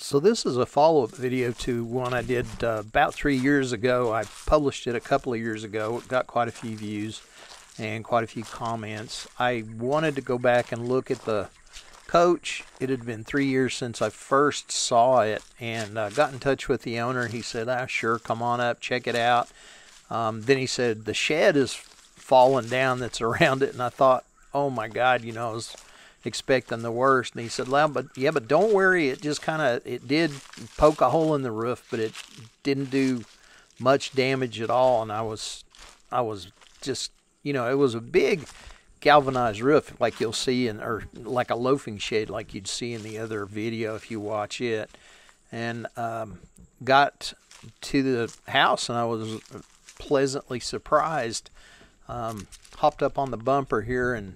So this is a follow-up video to one I did about 3 years ago. I published it a couple of years ago. It got quite a few views and quite a few comments. I wanted to go back and look at the coach. It had been 3 years since I first saw it, and got in touch with the owner. He said, sure, come on up, check it out. Then he said, the shed is falling down that's around it, and I thought, oh my God, you know, I was expecting the worst. And he said, well, but don't worry, it just it did poke a hole in the roof, but it didn't do much damage at all. And I was just, you know, it was a big galvanized roof like you'll see or like a loafing shed like you'd see in the other video if you watch it. And got to the house and I was pleasantly surprised. Hopped up on the bumper here, and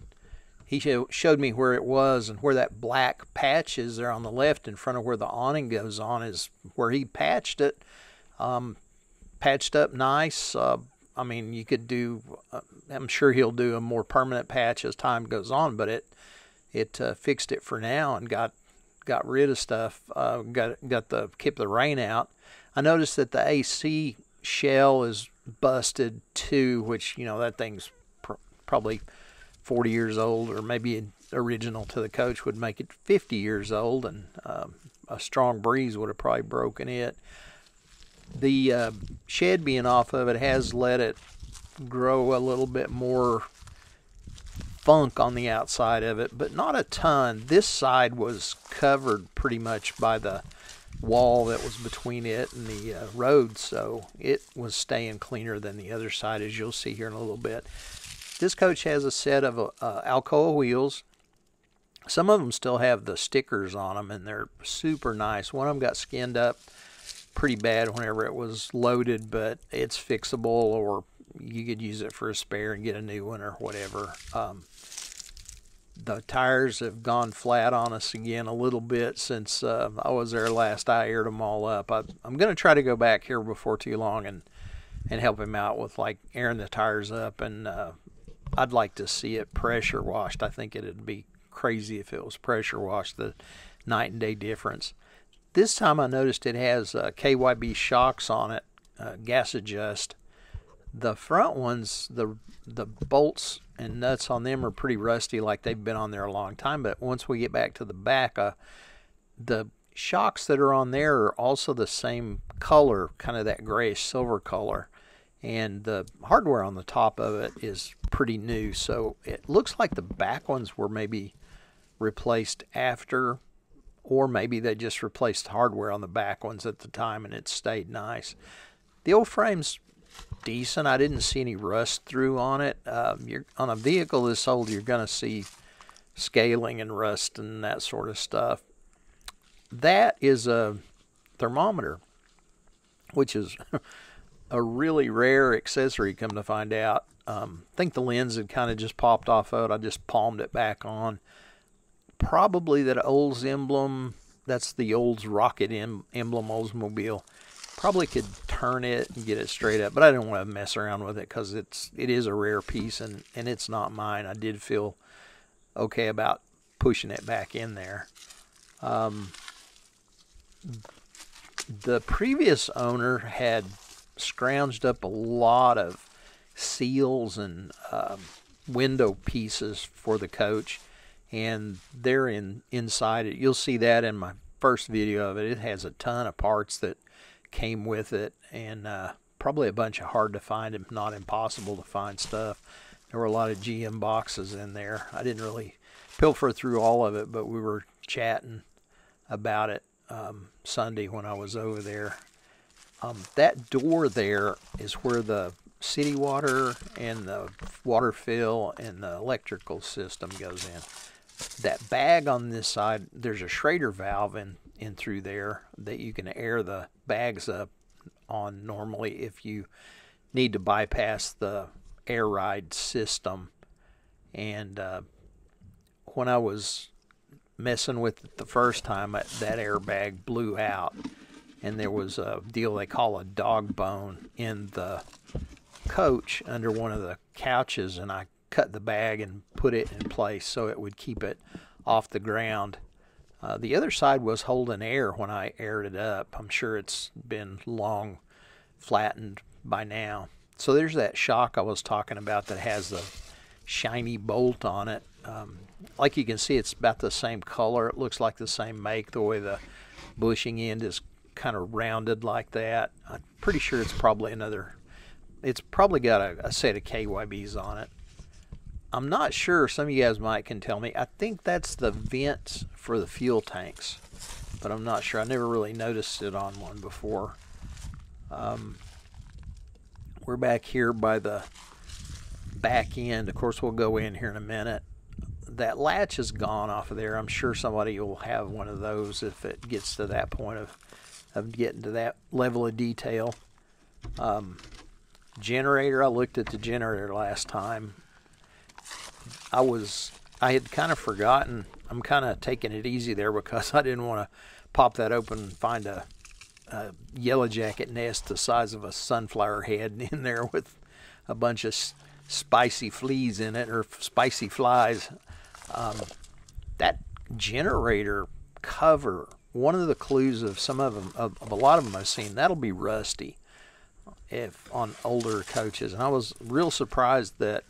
he showed me where it was, and where that black patch is there on the left in front of where the awning goes on is where he patched it. Patched up nice. I mean, you could do, I'm sure he'll do a more permanent patch as time goes on, but it fixed it for now and got rid of stuff. Kept the rain out. I noticed that the AC shell is busted too, which, you know, that thing's probably 40 years old, or maybe original to the coach would make it 50 years old, and a strong breeze would have probably broken it. The shed being off of it has let it grow a little bit more funk on the outside of it, but not a ton. This side was covered pretty much by the wall that was between it and the road, so it was staying cleaner than the other side, as you'll see here in a little bit. This coach has a set of Alcoa wheels. Some of them still have the stickers on them, and they're super nice. One of them got skinned up pretty bad whenever it was loaded, but it's fixable, or you could use it for a spare and get a new one or whatever. The tires have gone flat on us again a little bit since I was there last. I aired them all up. I'm going to try to go back here before too long and help him out with like airing the tires up, and I'd like to see it pressure washed. I think it'd be crazy if it was pressure washed, the night and day difference. This time I noticed it has KYB shocks on it, gas adjust. The front ones, the bolts and nuts on them are pretty rusty, like they've been on there a long time. But once we get back to the back, the shocks that are on there are also the same color, kind of that grayish silver color. And the hardware on the top of it is pretty new, so it looks like the back ones were maybe replaced after, or maybe they just replaced hardware on the back ones at the time and it stayed nice. The old frame's decent. I didn't see any rust through on it. You're on a vehicle this old, you're going to see scaling and rust and that sort of stuff. That is a thermometer, which is a really rare accessory, come to find out. I think the lens had kind of just popped off of it. I just palmed it back on. Probably that Olds emblem, that's the Olds rocket emblem, Oldsmobile. Probably could turn it and get it straight up, but I didn't want to mess around with it because it is a rare piece, and it's not mine. I did feel okay about pushing it back in there. The previous owner had scrounged up a lot of seals and window pieces for the coach, and they're inside it. You'll see that in my first video of it. It has a ton of parts that came with it, and probably a bunch of hard to find, if not impossible to find stuff. There were a lot of GM boxes in there. I didn't really pilfer through all of it, but we were chatting about it Sunday when I was over there. That door there is where the city water and the water fill and the electrical system goes in. That bag on this side, there's a Schrader valve in through there that you can air the bags up on normally if you need to bypass the air ride system. And when I was messing with it the first time, that airbag blew out, and there was a deal they call a dog bone in the coach under one of the couches, and I cut the bag and put it in place so it would keep it off the ground. The other side was holding air when I aired it up. I'm sure it's been long flattened by now. So there's that shock I was talking about that has the shiny bolt on it. Like you can see, it's about the same color. It looks like the same make, the way the bushing end is kind of rounded like that. I'm pretty sure it's probably it's probably got a set of KYBs on it. I'm not sure, some of you guys might can tell me. I think that's the vents for the fuel tanks, but I'm not sure. I never really noticed it on one before. We're back here by the back end. Of course, we'll go in here in a minute. That latch is gone off of there. I'm sure somebody will have one of those if it gets to that point of getting to that level of detail. Generator, I looked at the generator last time. I had kind of forgotten. I'm kind of taking it easy there because I didn't want to pop that open and find a yellow jacket nest the size of a sunflower head in there with a bunch of spicy fleas in it, or spicy flies. That generator cover, one of the clues of some of them, of a lot of them I've seen, that'll be rusty if on older coaches. And I was real surprised that,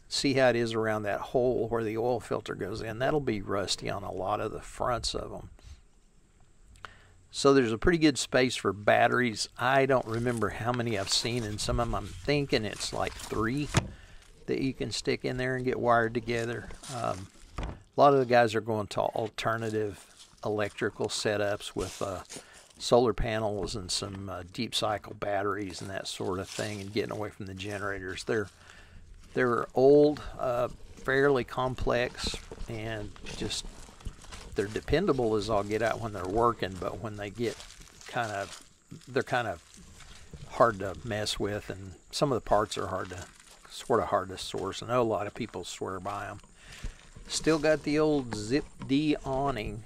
see how it is around that hole where the oil filter goes in, that'll be rusty on a lot of the fronts of them. So there's a pretty good space for batteries. I don't remember how many I've seen in some of them. I'm thinking it's like 3 that you can stick in there and get wired together. A lot of the guys are going to alternative electrical setups with solar panels and some deep cycle batteries and that sort of thing, and getting away from the generators. They're old, fairly complex, and just they're dependable as all get out when they're working, but when they get they're kind of hard to mess with, and some of the parts are hard to source. I know a lot of people swear by them. Still got the old Zip D awning.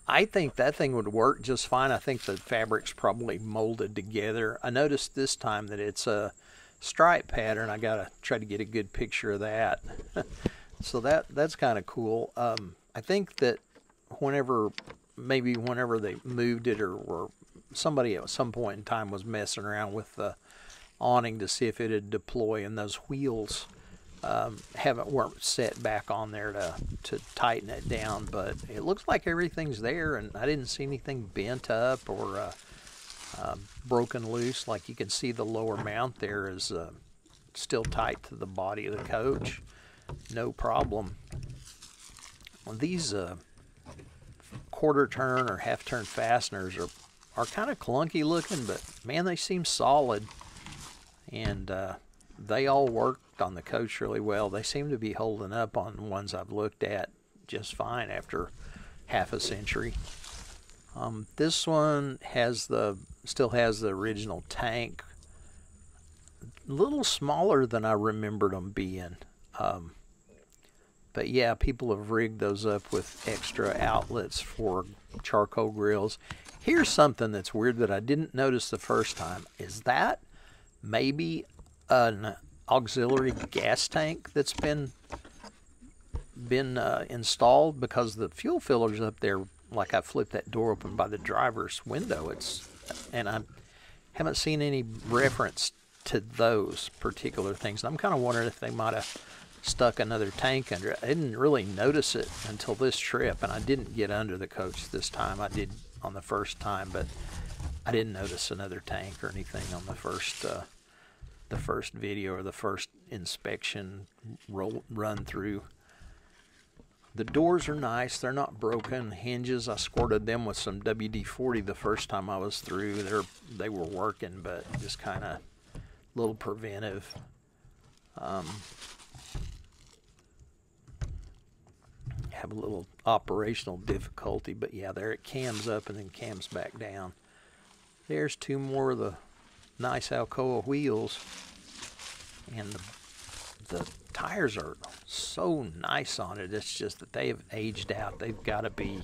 I think that thing would work just fine. I think the fabric's probably molded together. I noticed this time that it's a stripe pattern. I gotta try to get a good picture of that. So that's kind of cool. I think that whenever they moved it, or somebody at some point in time was messing around with the awning to see if it'd deploy, and those wheels weren't set back on there to tighten it down, but it looks like everything's there, and I didn't see anything bent up or broken loose. Like you can see, the lower mount there is still tight to the body of the coach, no problem. Well, these quarter turn or half turn fasteners are kind of clunky looking, but man, they seem solid, and they all worked on the coach really well. They seem to be holding up on the ones I've looked at just fine after half a century. This one still has the original tank, a little smaller than I remembered them being. But yeah, people have rigged those up with extra outlets for charcoal grills. Here's something that's weird that I didn't notice the first time. Is that maybe an auxiliary gas tank that's been installed? Because the fuel filter's up there, like I flipped that door open by the driver's window. And I haven't seen any reference to those particular things. I'm kind of wondering if they might have stuck another tank under it. I didn't really notice it until this trip, and I didn't get under the coach this time. I did on the first time, but I didn't notice another tank or anything on the first video or the first inspection run through. The doors are nice. They're not broken. Hinges, I squirted them with some WD-40 the first time I was through. They were working, but just kind of a little preventive. Have a little operational difficulty, but yeah, there it cams up and then cams back down. There's 2 more of the nice Alcoa wheels, and the tires are so nice on it. It's just that they have aged out. They've got to be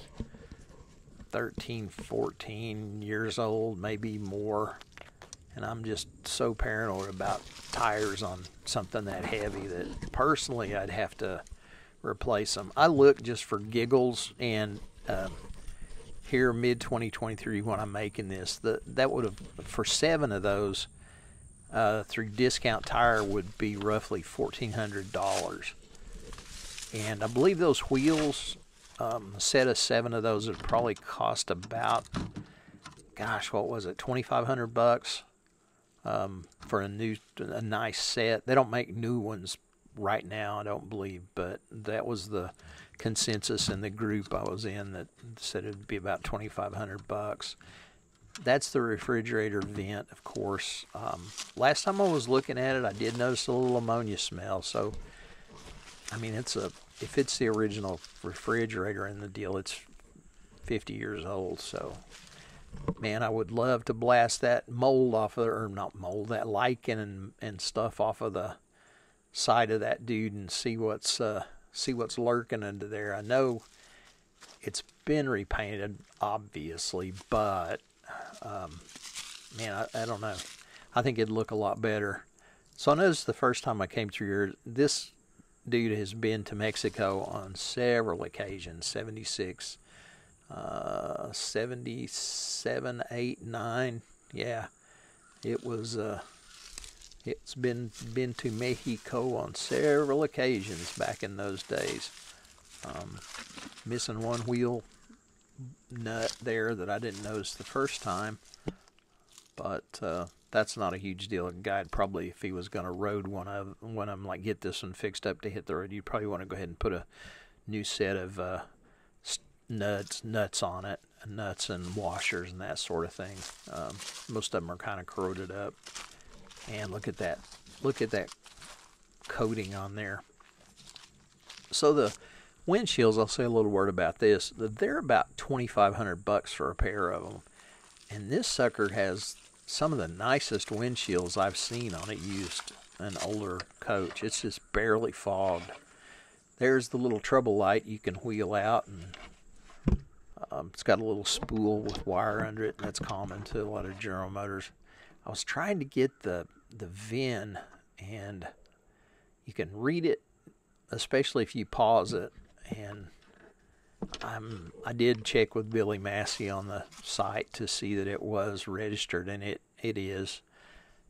13, 14 years old, maybe more. And I'm just so paranoid about tires on something that heavy that personally I'd have to replace them. I looked just for giggles, and here mid 2023 when I'm making this, that would have, for 7 of those through Discount Tire, would be roughly $1,400. And I believe those wheels, a set of 7 of those would probably cost about, gosh, what was it, $2,500 for a nice set. They don't make new ones right now, I don't believe, but that was the consensus in the group I was in, that said it would be about $2,500. That's the refrigerator vent, of course. Last time I was looking at it, I did notice a little ammonia smell. So, I mean, if it's the original refrigerator in the deal, it's 50 years old. So, man, I would love to blast that mold off of, or not mold, that lichen and stuff off of the side of that dude and see what's lurking under there. I know it's been repainted, obviously, but man, I don't know. I think it'd look a lot better. So I noticed the first time I came through here, this dude has been to Mexico on several occasions, 76, 77, 8, 9. Yeah, it was, it's been to Mexico on several occasions back in those days. Missing one wheel nut there that I didn't notice the first time, but that's not a huge deal. A guy'd probably, if he was going to road one of them, like get this one fixed up to hit the road, you'd probably want to go ahead and put a new set of nuts on it, nuts and washers and that sort of thing. Most of them are kind of corroded up. And look at that coating on there. So the windshields, I'll say a little word about this. They're about $2,500 for a pair of them. And this sucker has some of the nicest windshields I've seen on it used, an older coach. It's just barely fogged. There's the little trouble light you can wheel out, and it's got a little spool with wire under it, and that's common to a lot of General Motors. I was trying to get the VIN, and you can read it, especially if you pause it. And I did check with Billy Massey on the site to see that it was registered, and it is.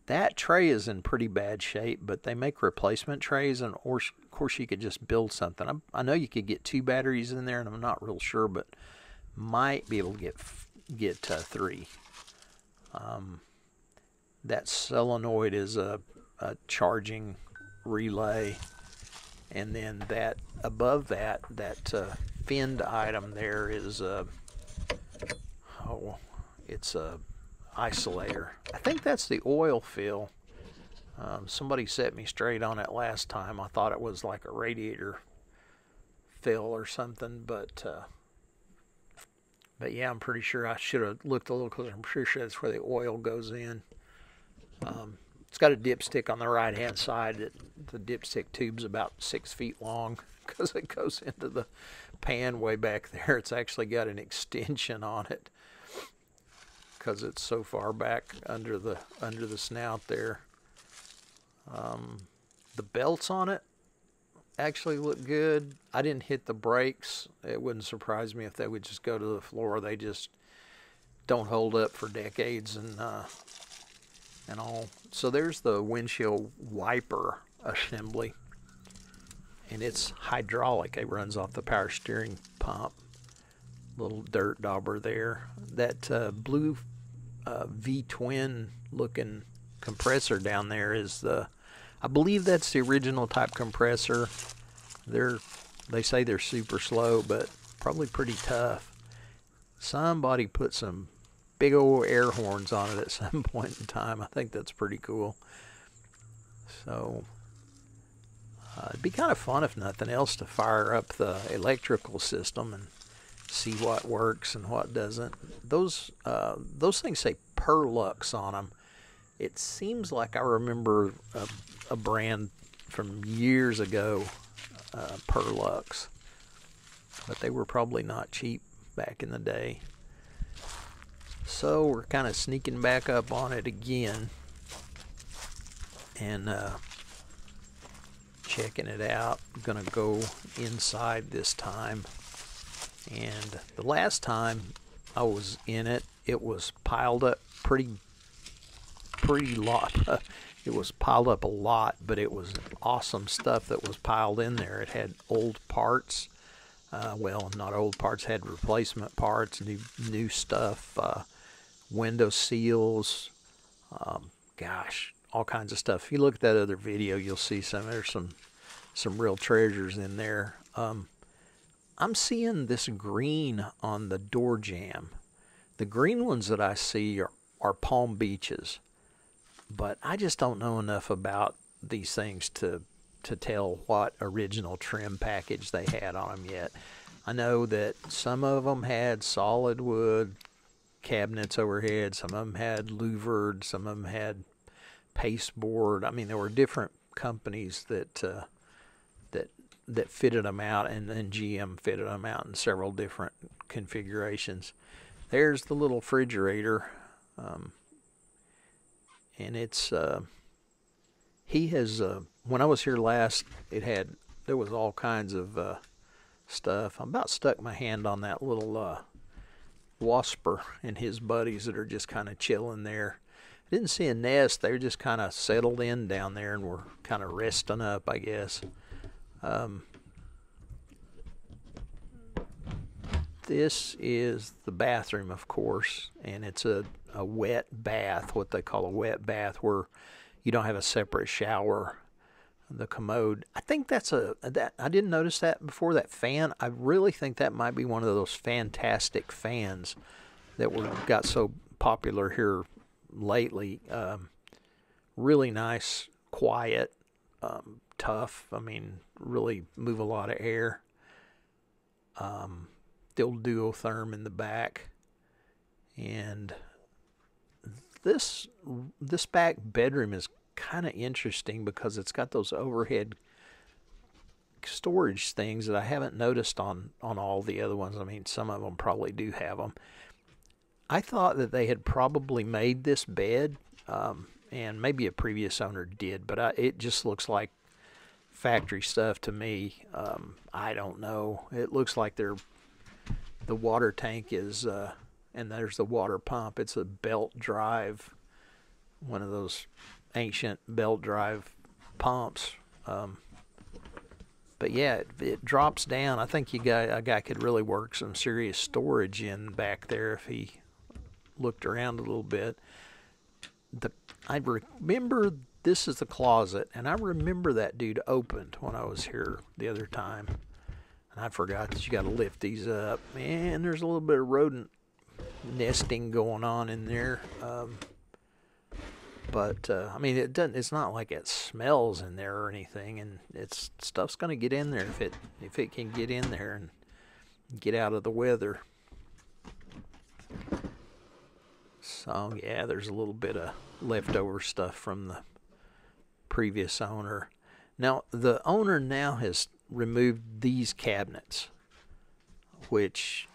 That tray is in pretty bad shape, but they make replacement trays, and of course you could just build something. I know you could get 2 batteries in there, and I'm not real sure, but might be able to get 3. That solenoid is a charging relay, and then that above that finned item there is it's a isolator. I think that's the oil fill. Somebody set me straight on it last time. I thought it was like a radiator fill or something, but yeah, I'm pretty sure I should have looked a little closer. I'm pretty sure that's where the oil goes in. It's got a dipstick on the right hand side. The dipstick tube's about 6 feet long because it goes into the pan way back there. It's actually got an extension on it because it's so far back under the snout there. The belts on it actually look good. I didn't hit the brakes. It wouldn't surprise me if they would just go to the floor. They just don't hold up for decades and all. So there's the windshield wiper assembly, and it's hydraulic. It runs off the power steering pump. Little dirt dauber there. That blue V-twin looking compressor down there is I believe that's the original type compressor. They say they're super slow, but probably pretty tough. Somebody put some big old air horns on it at some point in time. I think that's pretty cool. So it'd be kind of fun, if nothing else, to fire up the electrical system and see what works and what doesn't. Those things say Perlux on them. It seems like I remember a brand from years ago, Perlux, but they were probably not cheap back in the day. So we're kind of sneaking back up on it again and checking it out. I'm gonna go inside this time. And the last time I was in it, it was piled up pretty lot. It was piled up a lot, but it was awesome stuff that was piled in there. It had old parts. Well, not old parts, had replacement parts, new stuff, window seals, gosh, all kinds of stuff. If you look at that other video, you'll see there's some real treasures in there. I'm seeing this green on the door jamb. The green ones that I see are Palm Beaches, but I just don't know enough about these things to tell what original trim package they had on them yet. I know that some of them had solid wood cabinets overhead, some of them had louvered, some of them had pasteboard. I mean, there were different companies that fitted them out, and then GM fitted them out in several different configurations. There's the little refrigerator, and it's he has when I was here last, there was all kinds of stuff. I about stuck my hand on that little wasper and his buddies that are just kind of chilling there. I didn't see a nest. They were just kind of settled in down there and were kind of resting up, I guess. This is the bathroom, of course, and it's a wet bath, what they call a wet bath, where you don't have a separate shower. The commode, I think that I didn't notice that before. That fan, I really think that might be one of those fantastic fans that got so popular here lately. Really nice, quiet, tough. I mean, really move a lot of air. Still duotherm in the back, and this back bedroom is kind of interesting because it's got those overhead storage things that I haven't noticed on all the other ones. I mean, some of them probably do have them. I thought that they had probably made this bed, and maybe a previous owner did, but it just looks like factory stuff to me. I don't know. It looks like the water tank is, and there's the water pump. It's a belt drive, one of those ancient belt drive pumps. But yeah, it drops down. I think a guy could really work some serious storage in back there if he looked around a little bit. I remember this is the closet, and I remember that dude opened when I was here the other time. And I forgot that you got to lift these up. Man, there's a little bit of rodent nesting going on in there. But I mean, it's not like it smells in there or anything, and stuff's going to get in there if it can get in there and get out of the weather. So yeah, there's a little bit of leftover stuff from the previous owner. Now the owner now has removed these cabinets, which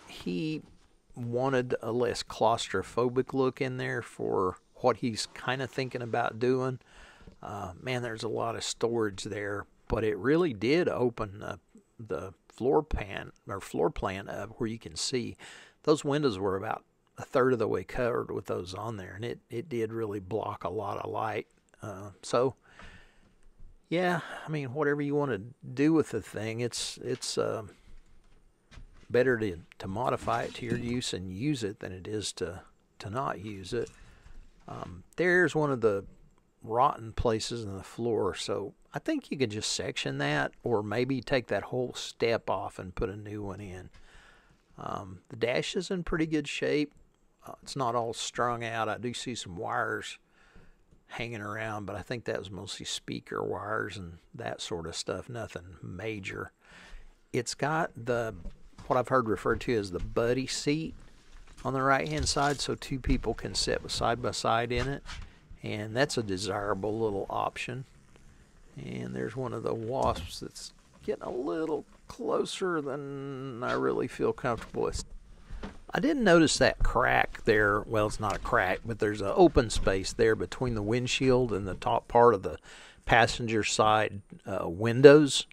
he wanted a less claustrophobic look in there for what he's kind of thinking about doing. Man, there's a lot of storage there, but it really did open the floor plan up where you can see those windows were about a third of the way covered with those on there, and it did really block a lot of light. So yeah, I mean, whatever you want to do with the thing, it's better to modify it to your use and use it than it is to not use it. There's one of the rotten places in the floor, so I think you could just section that, or maybe take that whole step off and put a new one in. The dash is in pretty good shape. It's not all strung out. I do see some wires hanging around, but I think that was mostly speaker wires and that sort of stuff, nothing major. It's got what I've heard referred to as the buddy seat on the right hand side, so two people can sit side by side in it, and that's a desirable little option. And there's one of the wasps that's getting a little closer than I really feel comfortable with. I didn't notice that crack there. Well, it's not a crack, but there's an open space there between the windshield and the top part of the passenger side windows.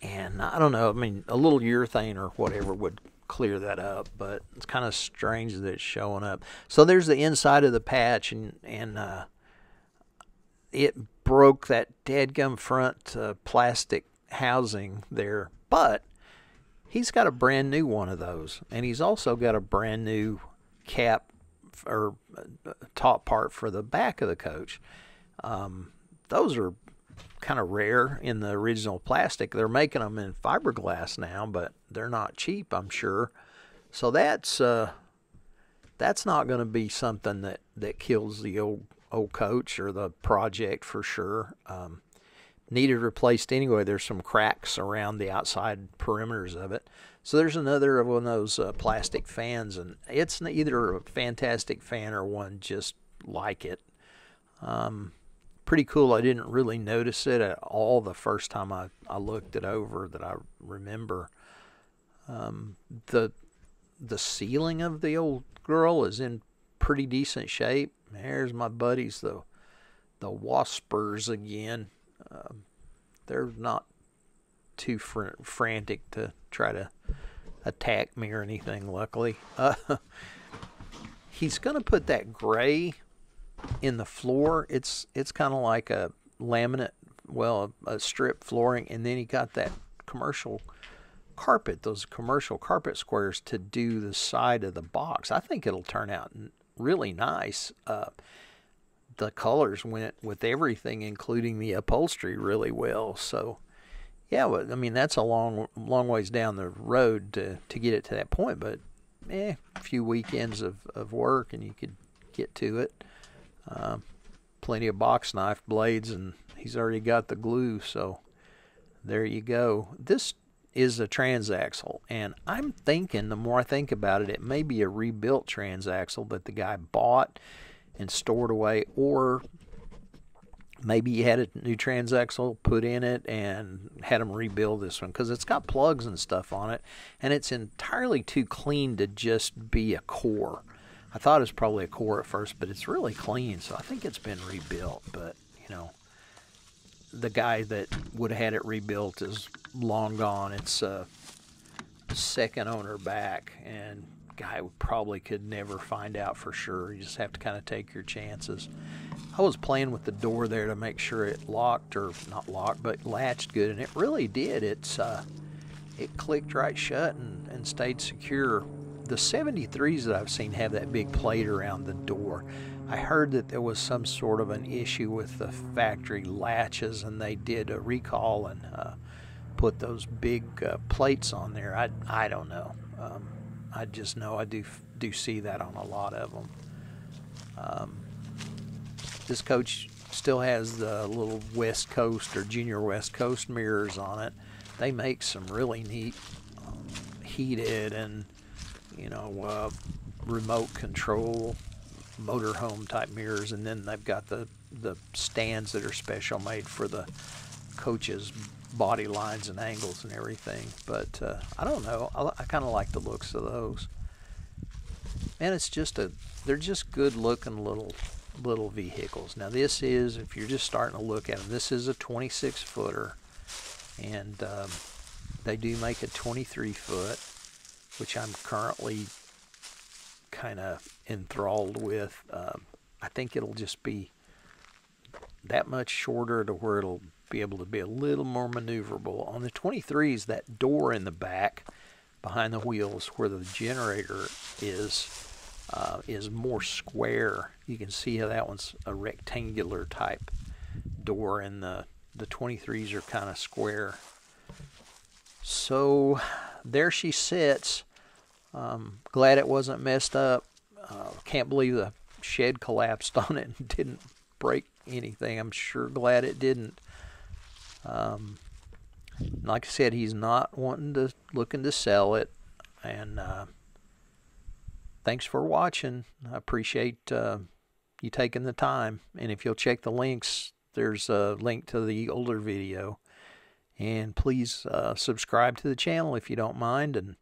And I don't know, I mean, a little urethane or whatever would clear that up, but it's kind of strange that it's showing up. So there's the inside of the patch, and it broke that dadgum front plastic housing there. But he's got a brand new one of those, and he's also got a brand new cap or top part for the back of the coach. Those are kind of rare in the original plastic. They're making them in fiberglass now, but they're not cheap, I'm sure. So that's not going to be something that kills the old coach or the project for sure. Needed replaced anyway. There's some cracks around the outside perimeters of it. So there's another one of those plastic fans, and it's either a fantastic fan or one just like it. Pretty cool. I didn't really notice it at all the first time I looked it over that I remember. The ceiling of the old girl is in pretty decent shape. There's my buddies, the Waspers again. They're not too frantic to try to attack me or anything, luckily. He's going to put that gray in the floor. It's kind of like a laminate, well, a strip flooring, and then he got that commercial carpet, those commercial carpet squares to do the side of the box. I think it'll turn out really nice. The colors went with everything, including the upholstery, really well. So yeah, I mean, that's a long ways down the road to get it to that point, but a few weekends of work and you could get to it. Plenty of box knife blades, and he's already got the glue, so there you go. This is a transaxle, and I'm thinking, the more I think about it, it may be a rebuilt transaxle that the guy bought and stored away, or maybe he had a new transaxle put in it and had him rebuild this one, because it's got plugs and stuff on it, and it's entirely too clean to just be a core. I thought it was probably a core at first, but it's really clean, so I think it's been rebuilt. But, you know, the guy that would have had it rebuilt is long gone. It's a second owner back, and guy probably could never find out for sure. You just have to kind of take your chances. I was playing with the door there to make sure it locked, or not locked, but latched good, and it really did. It clicked right shut and stayed secure. The 73s that I've seen have that big plate around the door. I heard that there was some sort of an issue with the factory latches, and they did a recall and put those big plates on there. I don't know. I just know I do see that on a lot of them. This coach still has the little West Coast or Junior West Coast mirrors on it. They make some really neat heated and remote control motorhome type mirrors, and then they've got the stands that are special made for the coach's body lines and angles and everything. But I don't know, I kind of like the looks of those, and they're just good looking little vehicles. Now this is, if you're just starting to look at them, this is a 26 footer, and they do make a 23 foot, which I'm currently kind of enthralled with. I think it'll just be that much shorter to where it'll be able to be a little more maneuverable. On the 23s, that door in the back behind the wheels where the generator is more square. You can see how that one's a rectangular type door, and the 23s are kind of square. So there she sits. Glad it wasn't messed up. Can't believe the shed collapsed on it and didn't break anything. I'm sure glad it didn't. Like I said, he's not looking to sell it. And thanks for watching. I appreciate you taking the time. And if you'll check the links, there's a link to the older video. And please subscribe to the channel if you don't mind, and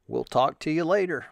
we'll talk to you later.